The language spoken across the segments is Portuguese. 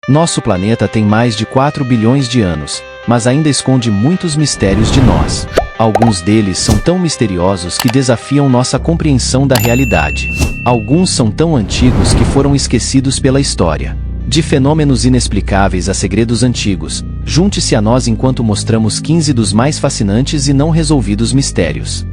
Nosso planeta tem mais de 4 bilhões de anos, mas ainda esconde muitos mistérios de nós. Alguns deles são tão misteriosos que desafiam nossa compreensão da realidade. Alguns são tão antigos que foram esquecidos pela história. De fenômenos inexplicáveis a segredos antigos, junte-se a nós enquanto mostramos 15 dos mais fascinantes e não resolvidos mistérios.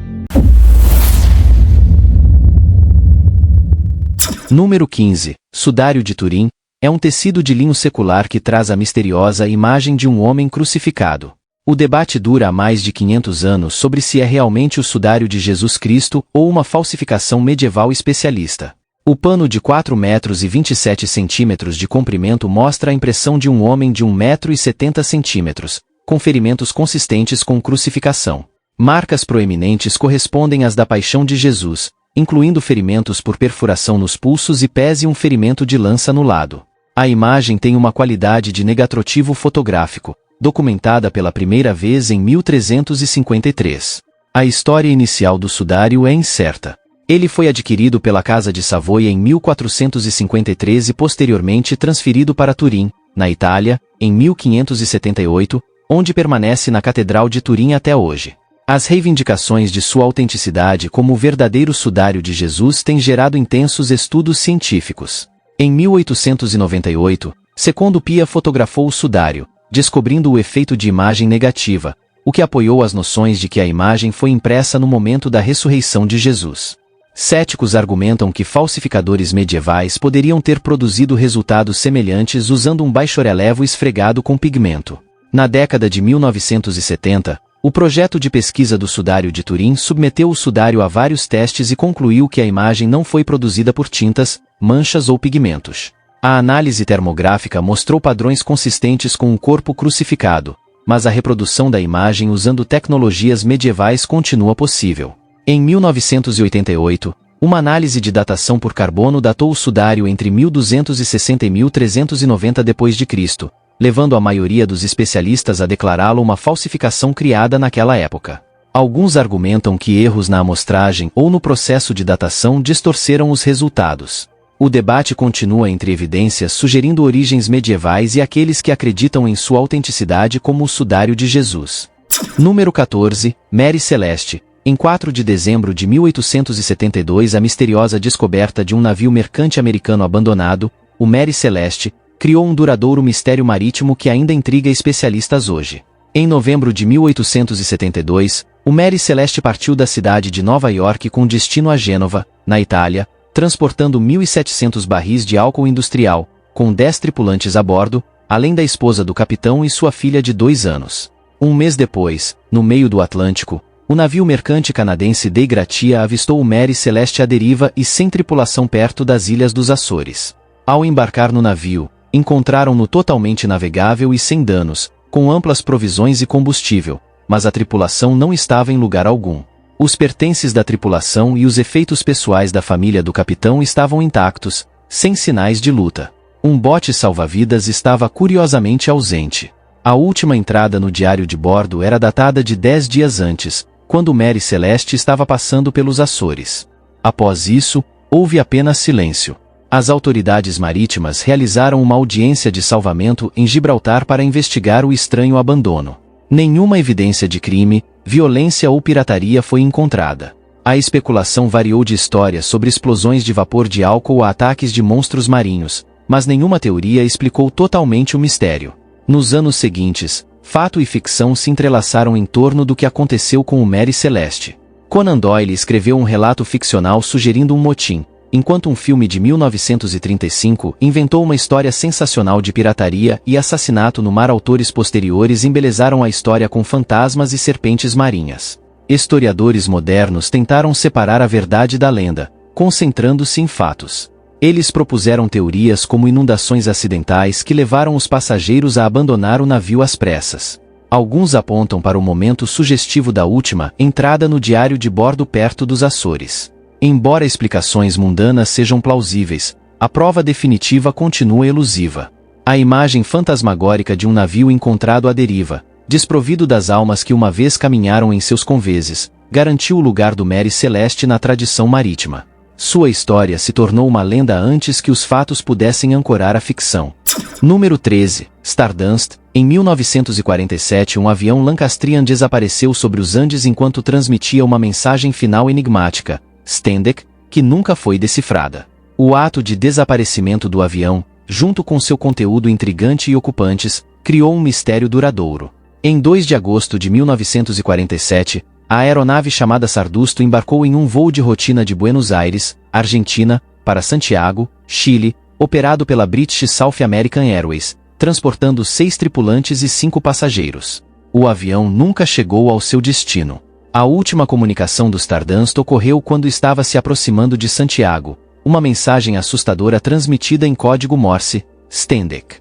Número 15. Sudário de Turim. É um tecido de linho secular que traz a misteriosa imagem de um homem crucificado. O debate dura há mais de 500 anos sobre se é realmente o sudário de Jesus Cristo ou uma falsificação medieval especialista. O pano de 4 metros e 27 centímetros de comprimento mostra a impressão de um homem de 1 metro e 70 centímetros, com ferimentos consistentes com crucificação. Marcas proeminentes correspondem às da paixão de Jesus, incluindo ferimentos por perfuração nos pulsos e pés e um ferimento de lança no lado. A imagem tem uma qualidade de negatrotipo fotográfico, documentada pela primeira vez em 1353. A história inicial do sudário é incerta. Ele foi adquirido pela Casa de Savoia em 1453 e posteriormente transferido para Turim, na Itália, em 1578, onde permanece na Catedral de Turim até hoje. As reivindicações de sua autenticidade como o verdadeiro sudário de Jesus têm gerado intensos estudos científicos. Em 1898, Secondo Pia fotografou o sudário, descobrindo o efeito de imagem negativa, o que apoiou as noções de que a imagem foi impressa no momento da ressurreição de Jesus. Céticos argumentam que falsificadores medievais poderiam ter produzido resultados semelhantes usando um baixorelevo esfregado com pigmento. Na década de 1970, o projeto de pesquisa do sudário de Turim submeteu o sudário a vários testes e concluiu que a imagem não foi produzida por tintas, manchas ou pigmentos. A análise termográfica mostrou padrões consistentes com o corpo crucificado, mas a reprodução da imagem usando tecnologias medievais continua possível. Em 1988, uma análise de datação por carbono datou o sudário entre 1260 e 1390 d.C., levando a maioria dos especialistas a declará-lo uma falsificação criada naquela época. Alguns argumentam que erros na amostragem ou no processo de datação distorceram os resultados. O debate continua entre evidências sugerindo origens medievais e aqueles que acreditam em sua autenticidade como o sudário de Jesus. Número 14. Mary Celeste. Em 4 de dezembro de 1872, a misteriosa descoberta de um navio mercante americano abandonado, o Mary Celeste, criou um duradouro mistério marítimo que ainda intriga especialistas hoje. Em novembro de 1872, o Mary Celeste partiu da cidade de Nova York com destino a Gênova, na Itália, transportando 1.700 barris de álcool industrial, com 10 tripulantes a bordo, além da esposa do capitão e sua filha de 2 anos. Um mês depois, no meio do Atlântico, o navio mercante canadense Dei Gratia avistou o Mary Celeste à deriva e sem tripulação perto das Ilhas dos Açores. Ao embarcar no navio, encontraram-no totalmente navegável e sem danos, com amplas provisões e combustível, mas a tripulação não estava em lugar algum. Os pertences da tripulação e os efeitos pessoais da família do capitão estavam intactos, sem sinais de luta. Um bote salva-vidas estava curiosamente ausente. A última entrada no diário de bordo era datada de 10 dias antes, quando Mary Celeste estava passando pelos Açores. Após isso, houve apenas silêncio. As autoridades marítimas realizaram uma audiência de salvamento em Gibraltar para investigar o estranho abandono. Nenhuma evidência de crime, violência ou pirataria foi encontrada. A especulação variou de histórias sobre explosões de vapor de álcool a ataques de monstros marinhos, mas nenhuma teoria explicou totalmente o mistério. Nos anos seguintes, fato e ficção se entrelaçaram em torno do que aconteceu com o Mary Celeste. Conan Doyle escreveu um relato ficcional sugerindo um motim, enquanto um filme de 1935 inventou uma história sensacional de pirataria e assassinato no mar. Autores posteriores embelezaram a história com fantasmas e serpentes marinhas. Historiadores modernos tentaram separar a verdade da lenda, concentrando-se em fatos. Eles propuseram teorias como inundações acidentais que levaram os passageiros a abandonar o navio às pressas. Alguns apontam para o momento sugestivo da última entrada no diário de bordo perto dos Açores. Embora explicações mundanas sejam plausíveis, a prova definitiva continua elusiva. A imagem fantasmagórica de um navio encontrado à deriva, desprovido das almas que uma vez caminharam em seus conveses, garantiu o lugar do Mary Celeste na tradição marítima. Sua história se tornou uma lenda antes que os fatos pudessem ancorar a ficção. Número 13. Stardust. Em 1947, um avião Lancastrian desapareceu sobre os Andes enquanto transmitia uma mensagem final enigmática, Stendek, que nunca foi decifrada. O ato de desaparecimento do avião, junto com seu conteúdo intrigante e ocupantes, criou um mistério duradouro. Em 2 de agosto de 1947, a aeronave chamada Sardusto embarcou em um voo de rotina de Buenos Aires, Argentina, para Santiago, Chile, operado pela British South American Airways, transportando 6 tripulantes e 5 passageiros. O avião nunca chegou ao seu destino. A última comunicação do Stardust ocorreu quando estava se aproximando de Santiago, uma mensagem assustadora transmitida em código Morse, Stendek.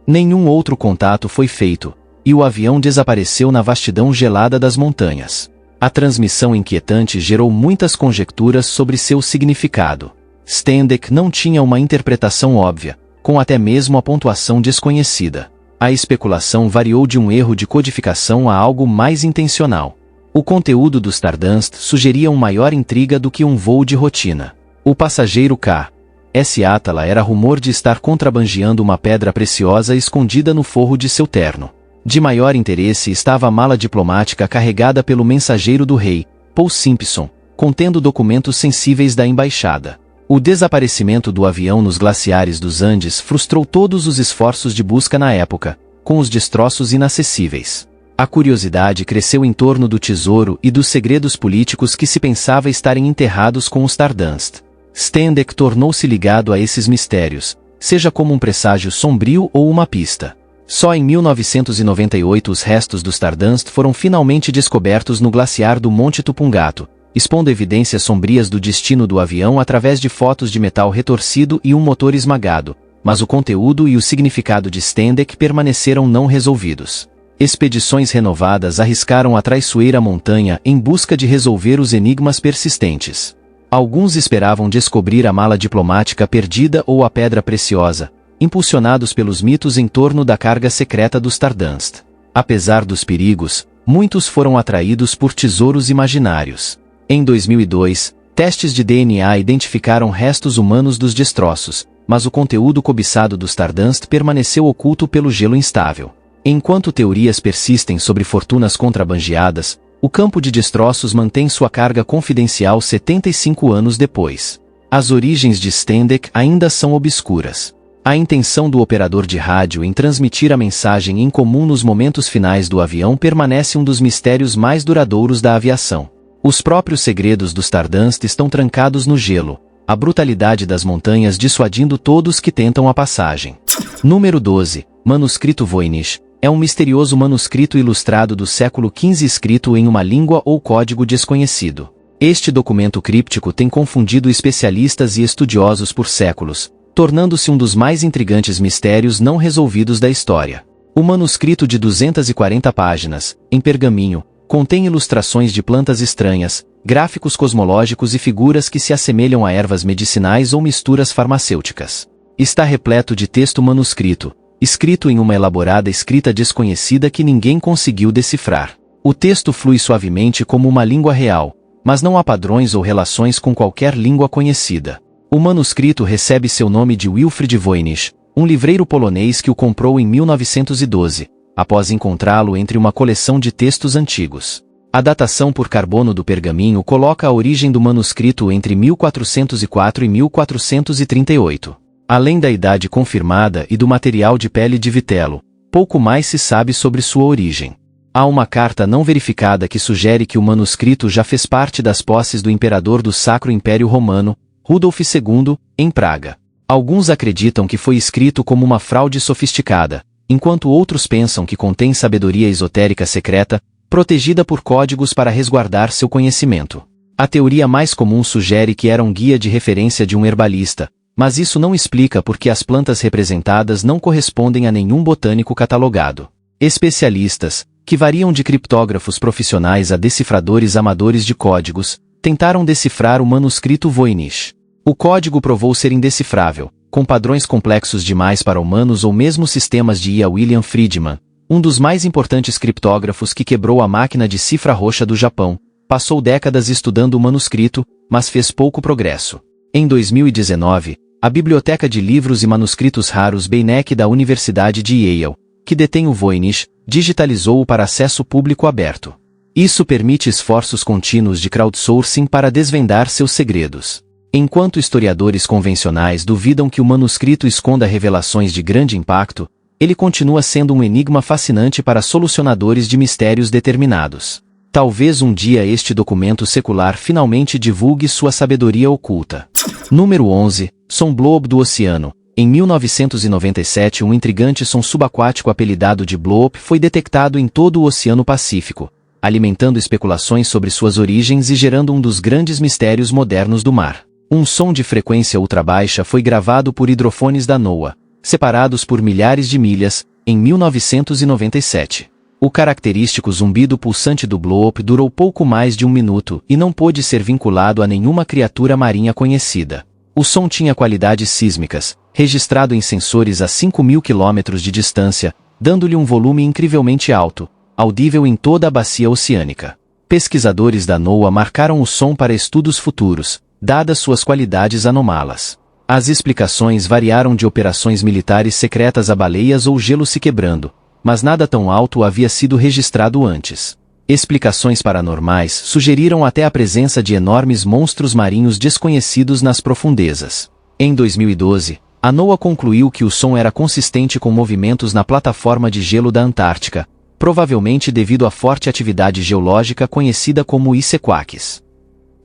Nenhum outro contato foi feito, e o avião desapareceu na vastidão gelada das montanhas. A transmissão inquietante gerou muitas conjecturas sobre seu significado. Stendek não tinha uma interpretação óbvia, com até mesmo a pontuação desconhecida. A especulação variou de um erro de codificação a algo mais intencional. O conteúdo do Stardust sugeria uma maior intriga do que um voo de rotina. O passageiro K.S. Atala era rumor de estar contrabandeando uma pedra preciosa escondida no forro de seu terno. De maior interesse estava a mala diplomática carregada pelo mensageiro do rei, Paul Simpson, contendo documentos sensíveis da embaixada. O desaparecimento do avião nos glaciares dos Andes frustrou todos os esforços de busca na época, com os destroços inacessíveis. A curiosidade cresceu em torno do tesouro e dos segredos políticos que se pensava estarem enterrados com o Stardust. Stendek tornou-se ligado a esses mistérios, seja como um presságio sombrio ou uma pista. Só em 1998 os restos do Stardust foram finalmente descobertos no glaciar do Monte Tupungato, expondo evidências sombrias do destino do avião através de fotos de metal retorcido e um motor esmagado, mas o conteúdo e o significado de Stendek permaneceram não resolvidos. Expedições renovadas arriscaram a traiçoeira montanha em busca de resolver os enigmas persistentes. Alguns esperavam descobrir a mala diplomática perdida ou a pedra preciosa, impulsionados pelos mitos em torno da carga secreta do Stardust. Apesar dos perigos, muitos foram atraídos por tesouros imaginários. Em 2002, testes de DNA identificaram restos humanos dos destroços, mas o conteúdo cobiçado do Stardust permaneceu oculto pelo gelo instável. Enquanto teorias persistem sobre fortunas contrabandeadas, o campo de destroços mantém sua carga confidencial 75 anos depois. As origens de Stendek ainda são obscuras. A intenção do operador de rádio em transmitir a mensagem em comum nos momentos finais do avião permanece um dos mistérios mais duradouros da aviação. Os próprios segredos do Stardust estão trancados no gelo, a brutalidade das montanhas dissuadindo todos que tentam a passagem. Número 12. Manuscrito Voynich. É um misterioso manuscrito ilustrado do século XV escrito em uma língua ou código desconhecido. Este documento críptico tem confundido especialistas e estudiosos por séculos, tornando-se um dos mais intrigantes mistérios não resolvidos da história. O manuscrito de 240 páginas, em pergaminho, contém ilustrações de plantas estranhas, gráficos cosmológicos e figuras que se assemelham a ervas medicinais ou misturas farmacêuticas. Está repleto de texto manuscrito, escrito em uma elaborada escrita desconhecida que ninguém conseguiu decifrar. O texto flui suavemente como uma língua real, mas não há padrões ou relações com qualquer língua conhecida. O manuscrito recebe seu nome de Wilfrid Voynich, um livreiro polonês que o comprou em 1912, após encontrá-lo entre uma coleção de textos antigos. A datação por carbono do pergaminho coloca a origem do manuscrito entre 1404 e 1438. Além da idade confirmada e do material de pele de vitelo, pouco mais se sabe sobre sua origem. Há uma carta não verificada que sugere que o manuscrito já fez parte das posses do imperador do Sacro Império Romano, Rudolf II, em Praga. Alguns acreditam que foi escrito como uma fraude sofisticada, enquanto outros pensam que contém sabedoria esotérica secreta, protegida por códigos para resguardar seu conhecimento. A teoria mais comum sugere que era um guia de referência de um herbalista, mas isso não explica por que as plantas representadas não correspondem a nenhum botânico catalogado. Especialistas, que variam de criptógrafos profissionais a decifradores amadores de códigos, tentaram decifrar o manuscrito Voynich. O código provou ser indecifrável, com padrões complexos demais para humanos ou mesmo sistemas de IA. William Friedman, um dos mais importantes criptógrafos que quebrou a máquina de cifra roxa do Japão, passou décadas estudando o manuscrito, mas fez pouco progresso. Em 2019, a Biblioteca de Livros e Manuscritos Raros Beinecke da Universidade de Yale, que detém o Voynich, digitalizou-o para acesso público aberto. Isso permite esforços contínuos de crowdsourcing para desvendar seus segredos. Enquanto historiadores convencionais duvidam que o manuscrito esconda revelações de grande impacto, ele continua sendo um enigma fascinante para solucionadores de mistérios determinados. Talvez um dia este documento secular finalmente divulgue sua sabedoria oculta. Número 11. Som Blob do Oceano. Em 1997, um intrigante som subaquático apelidado de Blob foi detectado em todo o Oceano Pacífico, alimentando especulações sobre suas origens e gerando um dos grandes mistérios modernos do mar. Um som de frequência ultrabaixa foi gravado por hidrofones da NOAA, separados por milhares de milhas, em 1997. O característico zumbido pulsante do Blob durou pouco mais de 1 minuto e não pôde ser vinculado a nenhuma criatura marinha conhecida. O som tinha qualidades sísmicas, registrado em sensores a 5.000 km de distância, dando-lhe um volume incrivelmente alto, audível em toda a bacia oceânica. Pesquisadores da NOAA marcaram o som para estudos futuros, dadas suas qualidades anômalas. As explicações variaram de operações militares secretas a baleias ou gelo se quebrando, mas nada tão alto havia sido registrado antes. Explicações paranormais sugeriram até a presença de enormes monstros marinhos desconhecidos nas profundezas. Em 2012, a NOAA concluiu que o som era consistente com movimentos na plataforma de gelo da Antártica, provavelmente devido à forte atividade geológica conhecida como icequakes.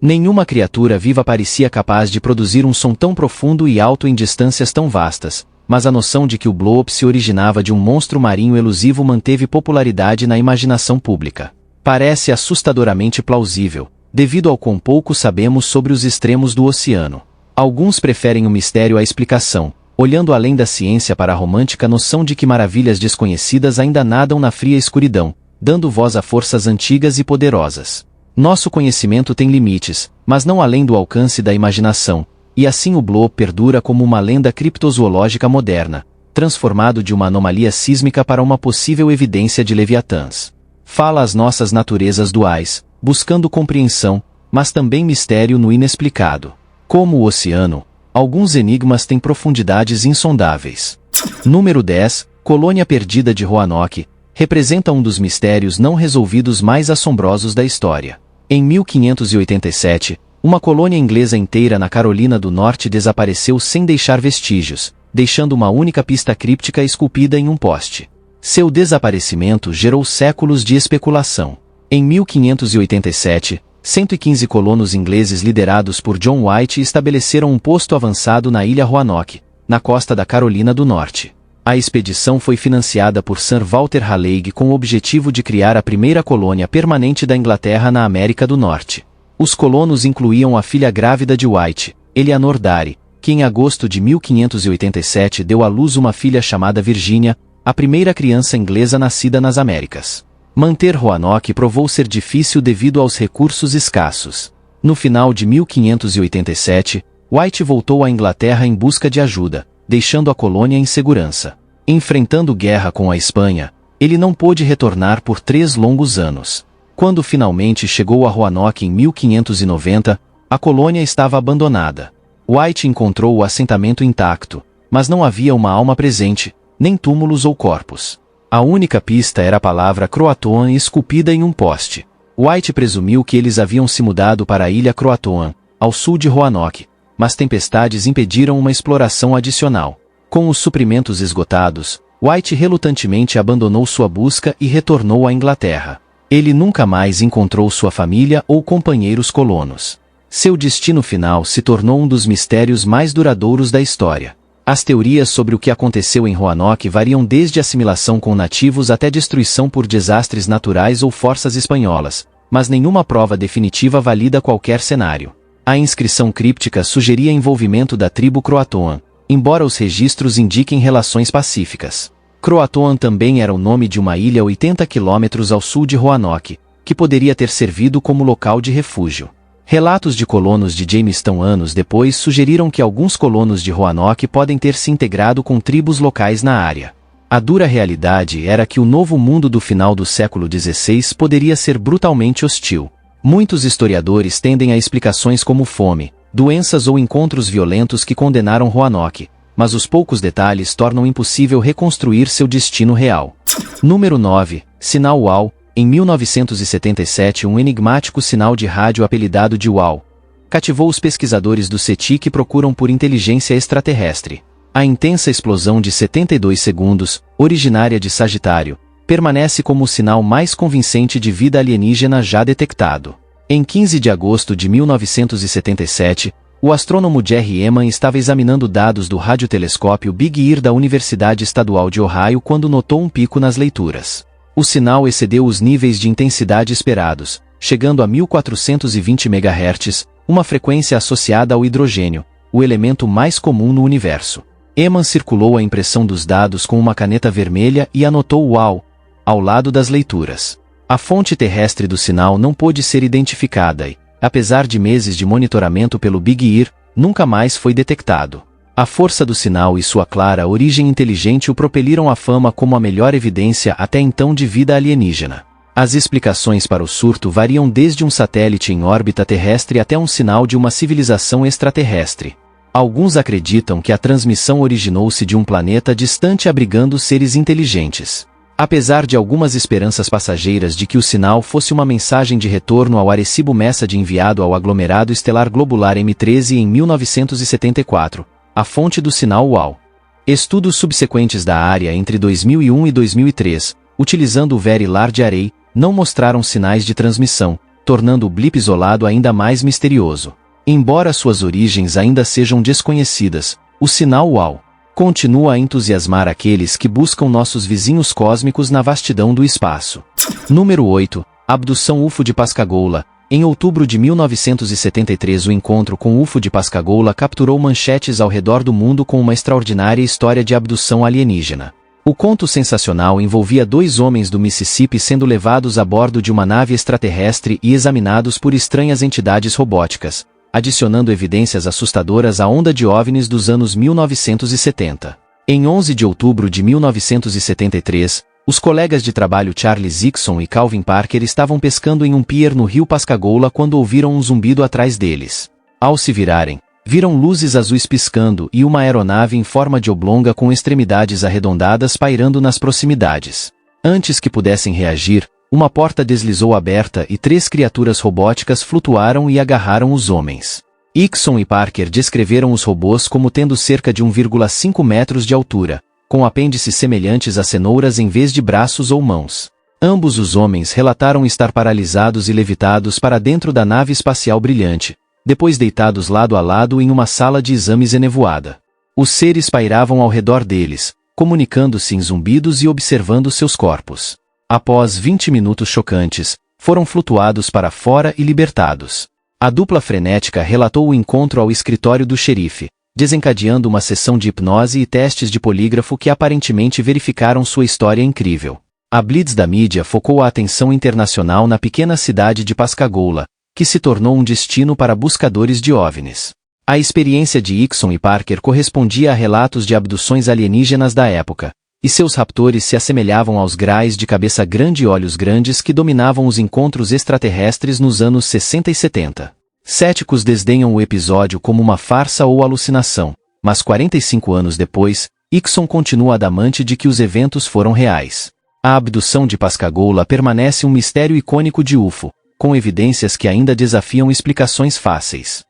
Nenhuma criatura viva parecia capaz de produzir um som tão profundo e alto em distâncias tão vastas, mas a noção de que o Blob se originava de um monstro marinho elusivo manteve popularidade na imaginação pública. Parece assustadoramente plausível, devido ao quão pouco sabemos sobre os extremos do oceano. Alguns preferem o mistério à explicação, olhando além da ciência para a romântica noção de que maravilhas desconhecidas ainda nadam na fria escuridão, dando voz a forças antigas e poderosas. Nosso conhecimento tem limites, mas não além do alcance da imaginação, e assim o Blob perdura como uma lenda criptozoológica moderna, transformado de uma anomalia sísmica para uma possível evidência de Leviatãs. Fala às nossas naturezas duais, buscando compreensão, mas também mistério no inexplicado. Como o oceano, alguns enigmas têm profundidades insondáveis. Número 10. Colônia Perdida de Roanoke, representa um dos mistérios não resolvidos mais assombrosos da história. Em 1587, uma colônia inglesa inteira na Carolina do Norte desapareceu sem deixar vestígios, deixando uma única pista críptica esculpida em um poste. Seu desaparecimento gerou séculos de especulação. Em 1587, 115 colonos ingleses liderados por John White estabeleceram um posto avançado na ilha Roanoke, na costa da Carolina do Norte. A expedição foi financiada por Sir Walter Raleigh com o objetivo de criar a primeira colônia permanente da Inglaterra na América do Norte. Os colonos incluíam a filha grávida de White, Eleanor Dare, que em agosto de 1587 deu à luz uma filha chamada Virginia, a primeira criança inglesa nascida nas Américas. Manter Roanoke provou ser difícil devido aos recursos escassos. No final de 1587, White voltou à Inglaterra em busca de ajuda, deixando a colônia em segurança. Enfrentando guerra com a Espanha, ele não pôde retornar por 3 longos anos. Quando finalmente chegou a Roanoke em 1590, a colônia estava abandonada. White encontrou o assentamento intacto, mas não havia uma alma presente, nem túmulos ou corpos. A única pista era a palavra Croatoan esculpida em um poste. White presumiu que eles haviam se mudado para a ilha Croatoan, ao sul de Roanoke, mas tempestades impediram uma exploração adicional. Com os suprimentos esgotados, White relutantemente abandonou sua busca e retornou à Inglaterra. Ele nunca mais encontrou sua família ou companheiros colonos. Seu destino final se tornou um dos mistérios mais duradouros da história. As teorias sobre o que aconteceu em Roanoke variam desde assimilação com nativos até destruição por desastres naturais ou forças espanholas, mas nenhuma prova definitiva valida qualquer cenário. A inscrição críptica sugeria envolvimento da tribo Croatoan, embora os registros indiquem relações pacíficas. Croatoan também era o nome de uma ilha 80 quilômetros ao sul de Roanoke, que poderia ter servido como local de refúgio. Relatos de colonos de Jamestown anos depois sugeriram que alguns colonos de Roanoke podem ter se integrado com tribos locais na área. A dura realidade era que o novo mundo do final do século XVI poderia ser brutalmente hostil. Muitos historiadores tendem a explicações como fome, doenças ou encontros violentos que condenaram Roanoke, mas os poucos detalhes tornam impossível reconstruir seu destino real. Número 9. Sinal UAU. Em 1977, um enigmático sinal de rádio apelidado de UAU cativou os pesquisadores do CETI que procuram por inteligência extraterrestre. A intensa explosão de 72 segundos, originária de Sagitário, permanece como o sinal mais convincente de vida alienígena já detectado. Em 15 de agosto de 1977, o astrônomo Jerry Ehman estava examinando dados do radiotelescópio Big Ear da Universidade Estadual de Ohio quando notou um pico nas leituras. O sinal excedeu os níveis de intensidade esperados, chegando a 1420 MHz, uma frequência associada ao hidrogênio, o elemento mais comum no universo. Ehman circulou a impressão dos dados com uma caneta vermelha e anotou UAU ao lado das leituras. A fonte terrestre do sinal não pôde ser identificada e, apesar de meses de monitoramento pelo Big Ear, nunca mais foi detectado. A força do sinal e sua clara origem inteligente o propeliram à fama como a melhor evidência até então de vida alienígena. As explicações para o surto variam desde um satélite em órbita terrestre até um sinal de uma civilização extraterrestre. Alguns acreditam que a transmissão originou-se de um planeta distante abrigando seres inteligentes. Apesar de algumas esperanças passageiras de que o sinal fosse uma mensagem de retorno ao Arecibo Message enviado ao aglomerado estelar globular M13 em 1974, a fonte do sinal UAU. Estudos subsequentes da área entre 2001 e 2003, utilizando o Very Large Array, não mostraram sinais de transmissão, tornando o blip isolado ainda mais misterioso. Embora suas origens ainda sejam desconhecidas, o sinal UAU continua a entusiasmar aqueles que buscam nossos vizinhos cósmicos na vastidão do espaço. Número 8. Abdução UFO de Pascagoula. Em outubro de 1973, o encontro com o UFO de Pascagoula capturou manchetes ao redor do mundo com uma extraordinária história de abdução alienígena. O conto sensacional envolvia 2 homens do Mississippi sendo levados a bordo de uma nave extraterrestre e examinados por estranhas entidades robóticas, adicionando evidências assustadoras à onda de OVNIs dos anos 1970. Em 11 de outubro de 1973, os colegas de trabalho Charles Hickson e Calvin Parker estavam pescando em um pier no rio Pascagoula quando ouviram um zumbido atrás deles. Ao se virarem, viram luzes azuis piscando e uma aeronave em forma de oblonga com extremidades arredondadas pairando nas proximidades. Antes que pudessem reagir, uma porta deslizou aberta e 3 criaturas robóticas flutuaram e agarraram os homens. Hickson e Parker descreveram os robôs como tendo cerca de 1,5 metros de altura, com apêndices semelhantes a cenouras em vez de braços ou mãos. Ambos os homens relataram estar paralisados e levitados para dentro da nave espacial brilhante, depois deitados lado a lado em uma sala de exames enevoada. Os seres pairavam ao redor deles, comunicando-se em zumbidos e observando seus corpos. Após 20 minutos chocantes, foram flutuados para fora e libertados. A dupla frenética relatou o encontro ao escritório do xerife, desencadeando uma sessão de hipnose e testes de polígrafo que aparentemente verificaram sua história incrível. A blitz da mídia focou a atenção internacional na pequena cidade de Pascagoula, que se tornou um destino para buscadores de OVNIs. A experiência de Hickson e Parker correspondia a relatos de abduções alienígenas da época, e seus raptores se assemelhavam aos Grais de cabeça grande e olhos grandes que dominavam os encontros extraterrestres nos anos 60 e 70. Céticos desdenham o episódio como uma farsa ou alucinação, mas 45 anos depois, Hickson continua adamante de que os eventos foram reais. A abdução de Pascagoula permanece um mistério icônico de UFO, com evidências que ainda desafiam explicações fáceis.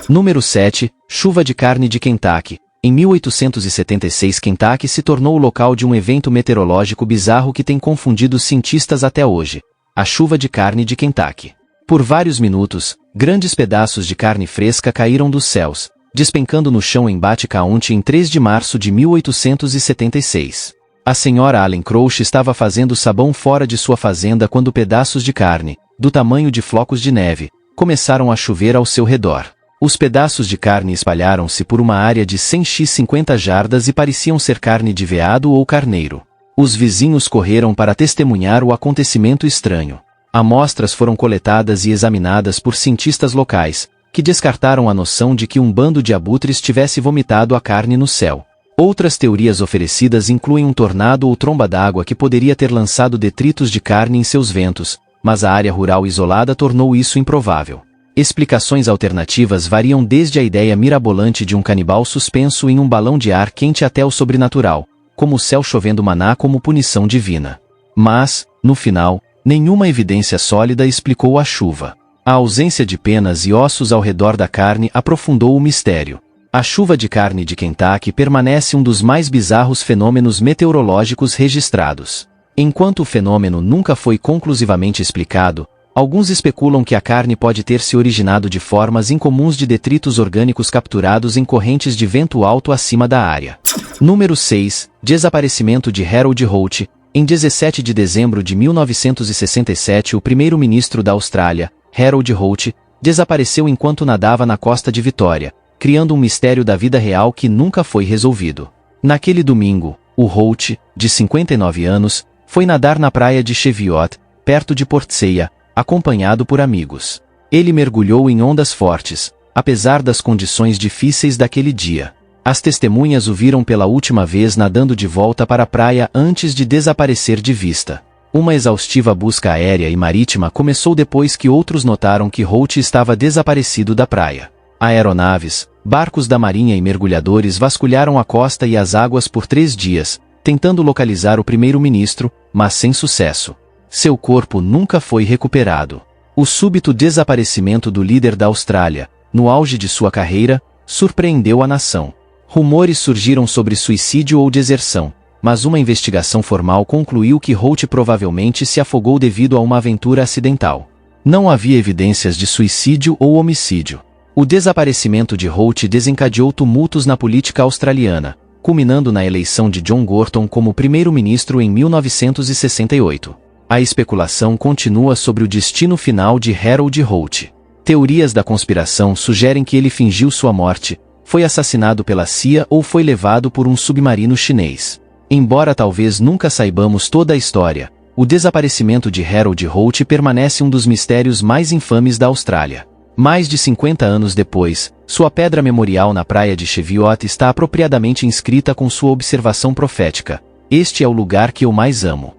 Número 7. Chuva de carne de Kentucky. Em 1876, Kentucky se tornou o local de um evento meteorológico bizarro que tem confundido os cientistas até hoje: a chuva de carne de Kentucky. Por vários minutos, grandes pedaços de carne fresca caíram dos céus, despencando no chão em Butte County em 3 de março de 1876. A senhora Allen Crouch estava fazendo sabão fora de sua fazenda quando pedaços de carne, do tamanho de flocos de neve, começaram a chover ao seu redor. Os pedaços de carne espalharam-se por uma área de 100x 50 jardas e pareciam ser carne de veado ou carneiro. Os vizinhos correram para testemunhar o acontecimento estranho. Amostras foram coletadas e examinadas por cientistas locais, que descartaram a noção de que um bando de abutres tivesse vomitado a carne no céu. Outras teorias oferecidas incluem um tornado ou tromba d'água que poderia ter lançado detritos de carne em seus ventos, mas a área rural isolada tornou isso improvável. Explicações alternativas variam desde a ideia mirabolante de um canibal suspenso em um balão de ar quente até o sobrenatural, como o céu chovendo maná como punição divina. Mas, no final, nenhuma evidência sólida explicou a chuva. A ausência de penas e ossos ao redor da carne aprofundou o mistério. A chuva de carne de Kentucky permanece um dos mais bizarros fenômenos meteorológicos registrados. Enquanto o fenômeno nunca foi conclusivamente explicado, alguns especulam que a carne pode ter se originado de formas incomuns de detritos orgânicos capturados em correntes de vento alto acima da área. Número 6. Desaparecimento de Harold Holt. Em 17 de dezembro de 1967, o primeiro-ministro da Austrália, Harold Holt, desapareceu enquanto nadava na costa de Vitória, criando um mistério da vida real que nunca foi resolvido. Naquele domingo, o Holt, de 59 anos, foi nadar na praia de Cheviot, perto de Portsea, acompanhado por amigos. Ele mergulhou em ondas fortes, apesar das condições difíceis daquele dia. As testemunhas o viram pela última vez nadando de volta para a praia antes de desaparecer de vista. Uma exaustiva busca aérea e marítima começou depois que outros notaram que Holt estava desaparecido da praia. Aeronaves, barcos da marinha e mergulhadores vasculharam a costa e as águas por 3 dias, tentando localizar o primeiro-ministro, mas sem sucesso. Seu corpo nunca foi recuperado. O súbito desaparecimento do líder da Austrália, no auge de sua carreira, surpreendeu a nação. Rumores surgiram sobre suicídio ou deserção, mas uma investigação formal concluiu que Holt provavelmente se afogou devido a uma aventura acidental. Não havia evidências de suicídio ou homicídio. O desaparecimento de Holt desencadeou tumultos na política australiana, culminando na eleição de John Gorton como primeiro-ministro em 1968. A especulação continua sobre o destino final de Harold Holt. Teorias da conspiração sugerem que ele fingiu sua morte, foi assassinado pela CIA ou foi levado por um submarino chinês. Embora talvez nunca saibamos toda a história, o desaparecimento de Harold Holt permanece um dos mistérios mais infames da Austrália. Mais de 50 anos depois, sua pedra memorial na praia de Cheviot está apropriadamente inscrita com sua observação profética: "Este é o lugar que eu mais amo."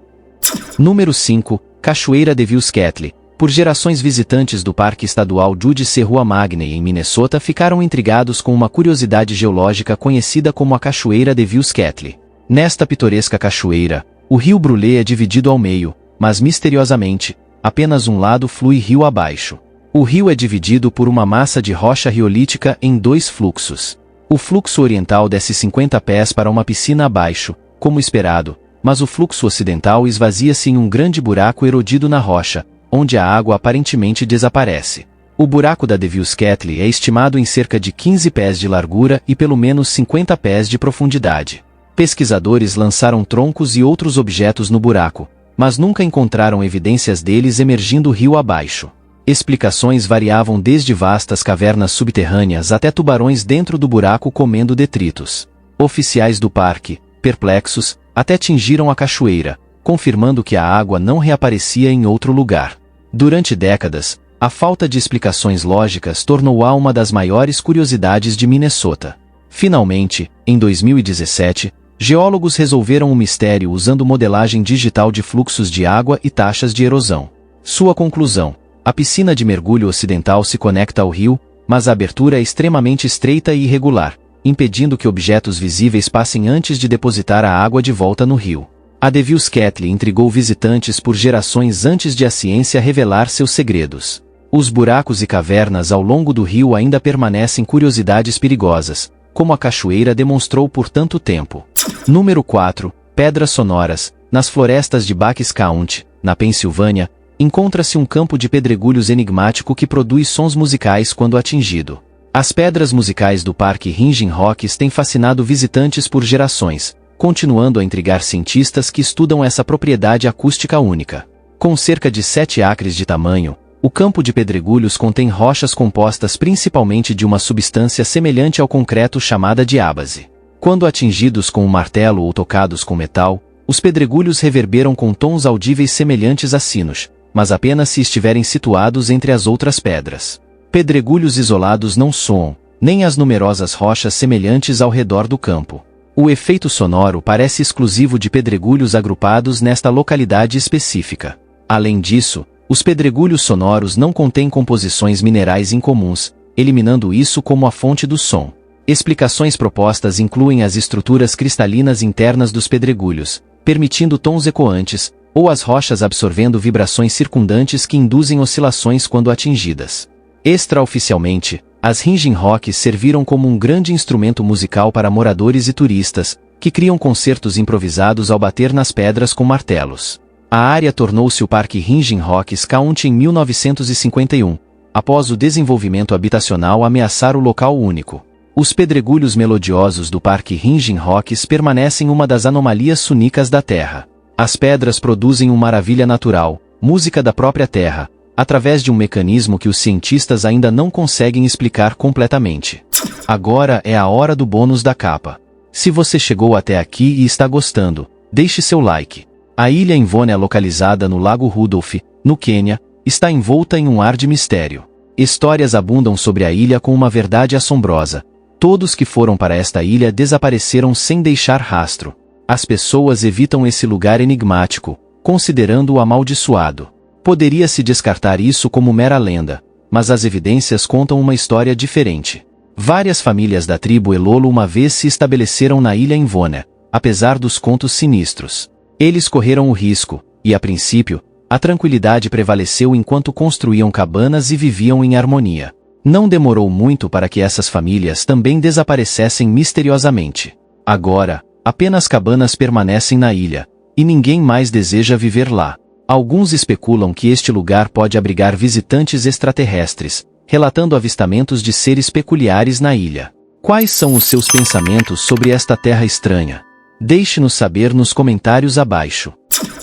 Número 5. Cachoeira Devil's Kettle. Por gerações, visitantes do Parque Estadual Judy Serrua Magney em Minnesota ficaram intrigados com uma curiosidade geológica conhecida como a Cachoeira Devil's Kettle. Nesta pitoresca cachoeira, o rio Brulé é dividido ao meio, mas misteriosamente, apenas um lado flui rio abaixo. O rio é dividido por uma massa de rocha riolítica em 2 fluxos. O fluxo oriental desce 50 pés para uma piscina abaixo, como esperado, mas o fluxo ocidental esvazia-se em um grande buraco erodido na rocha, onde a água aparentemente desaparece. O buraco da Devil's Kettle é estimado em cerca de 15 pés de largura e pelo menos 50 pés de profundidade. Pesquisadores lançaram troncos e outros objetos no buraco, mas nunca encontraram evidências deles emergindo rio abaixo. Explicações variavam desde vastas cavernas subterrâneas até tubarões dentro do buraco comendo detritos. Oficiais do parque, perplexos, até tingiram a cachoeira, confirmando que a água não reaparecia em outro lugar. Durante décadas, a falta de explicações lógicas tornou-a uma das maiores curiosidades de Minnesota. Finalmente, em 2017, geólogos resolveram o mistério usando modelagem digital de fluxos de água e taxas de erosão. Sua conclusão: a piscina de mergulho ocidental se conecta ao rio, mas a abertura é extremamente estreita e irregular, impedindo que objetos visíveis passem antes de depositar a água de volta no rio. A Devil's Kettle intrigou visitantes por gerações antes de a ciência revelar seus segredos. Os buracos e cavernas ao longo do rio ainda permanecem curiosidades perigosas, como a cachoeira demonstrou por tanto tempo. Número 4. Pedras sonoras. Nas florestas de Bucks County, na Pensilvânia, encontra-se um campo de pedregulhos enigmático que produz sons musicais quando atingido. As pedras musicais do Parque Ringing Rocks têm fascinado visitantes por gerações, continuando a intrigar cientistas que estudam essa propriedade acústica única. Com cerca de 7 acres de tamanho, o campo de pedregulhos contém rochas compostas principalmente de uma substância semelhante ao concreto chamada diábase. Quando atingidos com um martelo ou tocados com metal, os pedregulhos reverberam com tons audíveis semelhantes a sinos, mas apenas se estiverem situados entre as outras pedras. Pedregulhos isolados não soam, nem as numerosas rochas semelhantes ao redor do campo. O efeito sonoro parece exclusivo de pedregulhos agrupados nesta localidade específica. Além disso, Os pedregulhos sonoros não contêm composições minerais incomuns, eliminando isso como a fonte do som. Explicações propostas incluem as estruturas cristalinas internas dos pedregulhos, permitindo tons ecoantes, ou as rochas absorvendo vibrações circundantes que induzem oscilações quando atingidas. Extraoficialmente, as Ringing Rocks serviram como um grande instrumento musical para moradores e turistas, que criam concertos improvisados ao bater nas pedras com martelos. A área tornou-se o Parque Ringing Rocks County em 1951, após o desenvolvimento habitacional ameaçar o local único. Os pedregulhos melodiosos do Parque Ringing Rocks permanecem uma das anomalias sunicas da Terra. As pedras produzem uma maravilha natural, música da própria Terra, através de um mecanismo que os cientistas ainda não conseguem explicar completamente. Agora é a hora do bônus da capa. Se você chegou até aqui e está gostando, deixe seu like. A ilha Invona, localizada no Lago Rudolph, no Quênia, está envolta em um ar de mistério. Histórias abundam sobre a ilha com uma verdade assombrosa. Todos que foram para esta ilha desapareceram sem deixar rastro. As pessoas evitam esse lugar enigmático, considerando-o amaldiçoado. Poderia-se descartar isso como mera lenda, mas as evidências contam uma história diferente. Várias famílias da tribo Elolo uma vez se estabeleceram na ilha Invona, apesar dos contos sinistros. Eles correram o risco, e a princípio, a tranquilidade prevaleceu enquanto construíam cabanas e viviam em harmonia. Não demorou muito para que essas famílias também desaparecessem misteriosamente. Agora, apenas cabanas permanecem na ilha, e ninguém mais deseja viver lá. Alguns especulam que este lugar pode abrigar visitantes extraterrestres, relatando avistamentos de seres peculiares na ilha. Quais são os seus pensamentos sobre esta terra estranha? Deixe-nos saber nos comentários abaixo.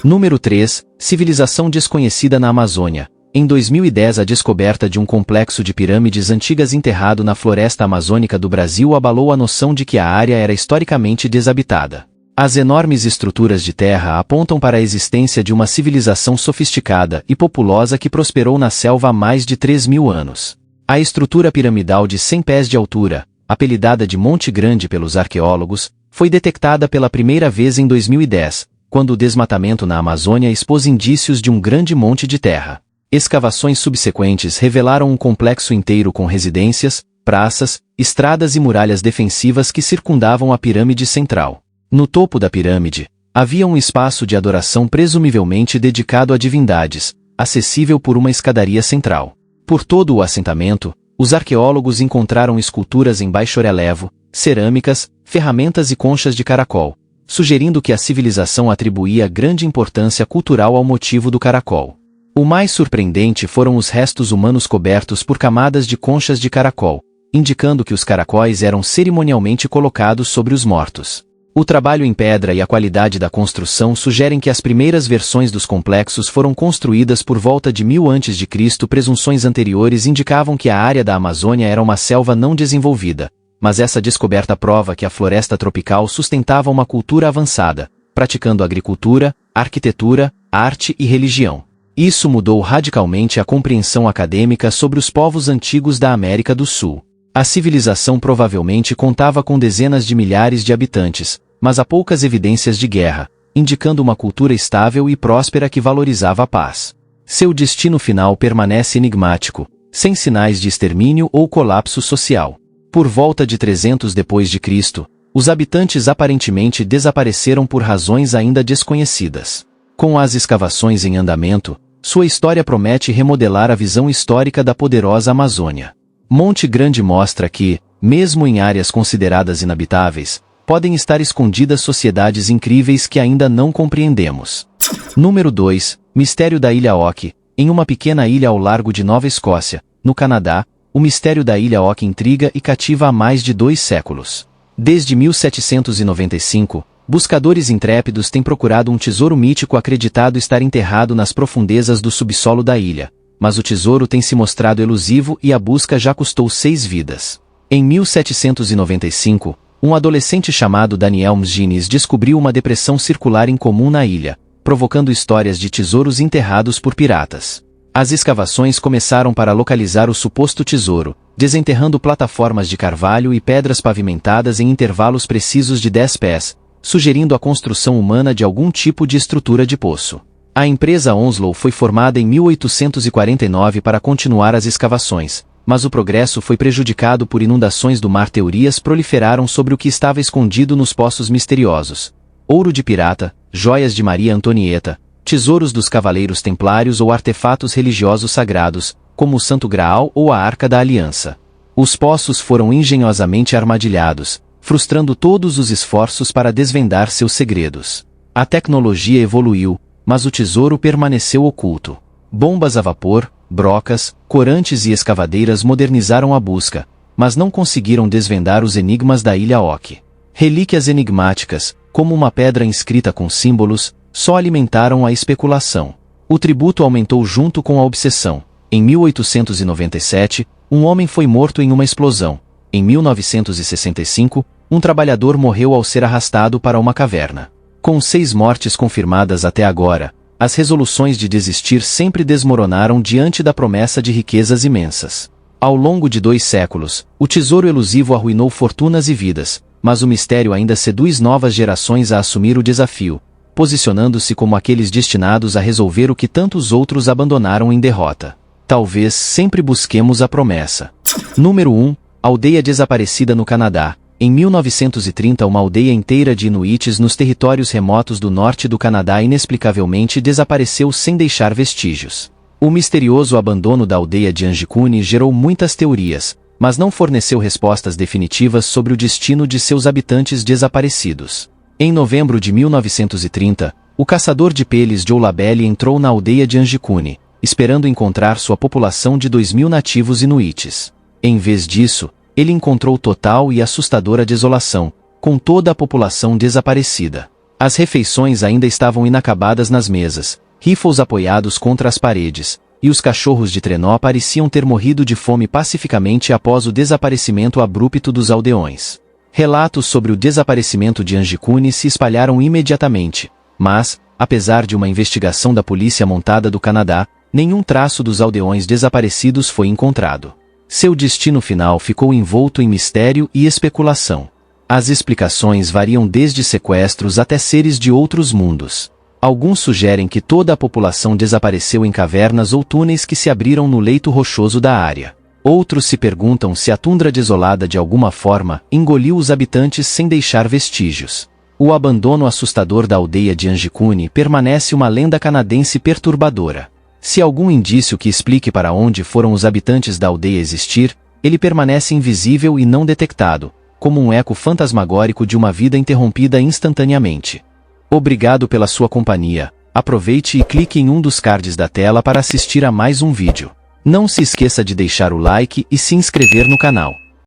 Número 3. Civilização desconhecida na Amazônia. Em 2010, a descoberta de um complexo de pirâmides antigas enterrado na floresta amazônica do Brasil abalou a noção de que a área era historicamente desabitada. As enormes estruturas de terra apontam para a existência de uma civilização sofisticada e populosa que prosperou na selva há mais de 3.000 anos. A estrutura piramidal de 100 pés de altura, apelidada de Monte Grande pelos arqueólogos, foi detectada pela primeira vez em 2010, quando o desmatamento na Amazônia expôs indícios de um grande monte de terra. Escavações subsequentes revelaram um complexo inteiro com residências, praças, estradas e muralhas defensivas que circundavam a pirâmide central. No topo da pirâmide, havia um espaço de adoração presumivelmente dedicado a divindades, acessível por uma escadaria central. Por todo o assentamento, os arqueólogos encontraram esculturas em baixo relevo, cerâmicas, ferramentas e conchas de caracol, sugerindo que a civilização atribuía grande importância cultural ao motivo do caracol. O mais surpreendente foram os restos humanos cobertos por camadas de conchas de caracol, indicando que os caracóis eram cerimonialmente colocados sobre os mortos. O trabalho em pedra e a qualidade da construção sugerem que as primeiras versões dos complexos foram construídas por volta de 1000 a.C. Presunções anteriores indicavam que a área da Amazônia era uma selva não desenvolvida, mas essa descoberta prova que a floresta tropical sustentava uma cultura avançada, praticando agricultura, arquitetura, arte e religião. Isso mudou radicalmente a compreensão acadêmica sobre os povos antigos da América do Sul. A civilização provavelmente contava com dezenas de milhares de habitantes, mas há poucas evidências de guerra, indicando uma cultura estável e próspera que valorizava a paz. Seu destino final permanece enigmático, sem sinais de extermínio ou colapso social. Por volta de 300 d.C., os habitantes aparentemente desapareceram por razões ainda desconhecidas. Com as escavações em andamento, sua história promete remodelar a visão histórica da poderosa Amazônia. Monte Grande mostra que, mesmo em áreas consideradas inabitáveis, podem estar escondidas sociedades incríveis que ainda não compreendemos. Número 2. Mistério da Ilha Oki. Em uma pequena ilha ao largo de Nova Escócia, no Canadá, o mistério da Ilha Oki intriga e cativa há mais de 2 séculos. Desde 1795, buscadores intrépidos têm procurado um tesouro mítico acreditado estar enterrado nas profundezas do subsolo da ilha, mas o tesouro tem se mostrado elusivo e a busca já custou 6 vidas. Em 1795, um adolescente chamado Daniel Mgines descobriu uma depressão circular incomum na ilha, provocando histórias de tesouros enterrados por piratas. As escavações começaram para localizar o suposto tesouro, desenterrando plataformas de carvalho e pedras pavimentadas em intervalos precisos de 10 pés, sugerindo a construção humana de algum tipo de estrutura de poço. A empresa Onslow foi formada em 1849 para continuar as escavações, mas o progresso foi prejudicado por inundações do mar. Teorias proliferaram sobre o que estava escondido nos poços misteriosos: ouro de pirata, joias de Maria Antonieta, tesouros dos cavaleiros templários ou artefatos religiosos sagrados, como o Santo Graal ou a Arca da Aliança. Os poços foram engenhosamente armadilhados, frustrando todos os esforços para desvendar seus segredos. A tecnologia evoluiu, mas o tesouro permaneceu oculto. Bombas a vapor, brocas, corantes e escavadeiras modernizaram a busca, mas não conseguiram desvendar os enigmas da Ilha Oque. Relíquias enigmáticas, como uma pedra inscrita com símbolos, só alimentaram a especulação. O tributo aumentou junto com a obsessão. Em 1897, um homem foi morto em uma explosão. Em 1965, um trabalhador morreu ao ser arrastado para uma caverna. Com 6 mortes confirmadas até agora, as resoluções de desistir sempre desmoronaram diante da promessa de riquezas imensas. Ao longo de 2 séculos, o tesouro elusivo arruinou fortunas e vidas, mas o mistério ainda seduz novas gerações a assumir o desafio, posicionando-se como aqueles destinados a resolver o que tantos outros abandonaram em derrota. Talvez sempre busquemos a promessa. Número 1. Aldeia desaparecida no Canadá. Em 1930, uma aldeia inteira de inuites nos territórios remotos do norte do Canadá inexplicavelmente desapareceu sem deixar vestígios. O misterioso abandono da aldeia de Anjikuni gerou muitas teorias, mas não forneceu respostas definitivas sobre o destino de seus habitantes desaparecidos. Em novembro de 1930, o caçador de peles Joe Labelle entrou na aldeia de Anjikuni, esperando encontrar sua população de 2.000 nativos inuites. Em vez disso, ele encontrou total e assustadora desolação, com toda a população desaparecida. As refeições ainda estavam inacabadas nas mesas, rifles apoiados contra as paredes, e os cachorros de trenó pareciam ter morrido de fome pacificamente após o desaparecimento abrupto dos aldeões. Relatos sobre o desaparecimento de Anjikuni se espalharam imediatamente, mas, apesar de uma investigação da Polícia Montada do Canadá, nenhum traço dos aldeões desaparecidos foi encontrado. Seu destino final ficou envolto em mistério e especulação. As explicações variam desde sequestros até seres de outros mundos. Alguns sugerem que toda a população desapareceu em cavernas ou túneis que se abriram no leito rochoso da área. Outros se perguntam se a tundra desolada de alguma forma engoliu os habitantes sem deixar vestígios. O abandono assustador da aldeia de Anjikuni permanece uma lenda canadense perturbadora. Se algum indício que explique para onde foram os habitantes da aldeia existir, ele permanece invisível e não detectado, como um eco fantasmagórico de uma vida interrompida instantaneamente. Obrigado pela sua companhia. Aproveite e clique em um dos cards da tela para assistir a mais um vídeo. Não se esqueça de deixar o like e se inscrever no canal.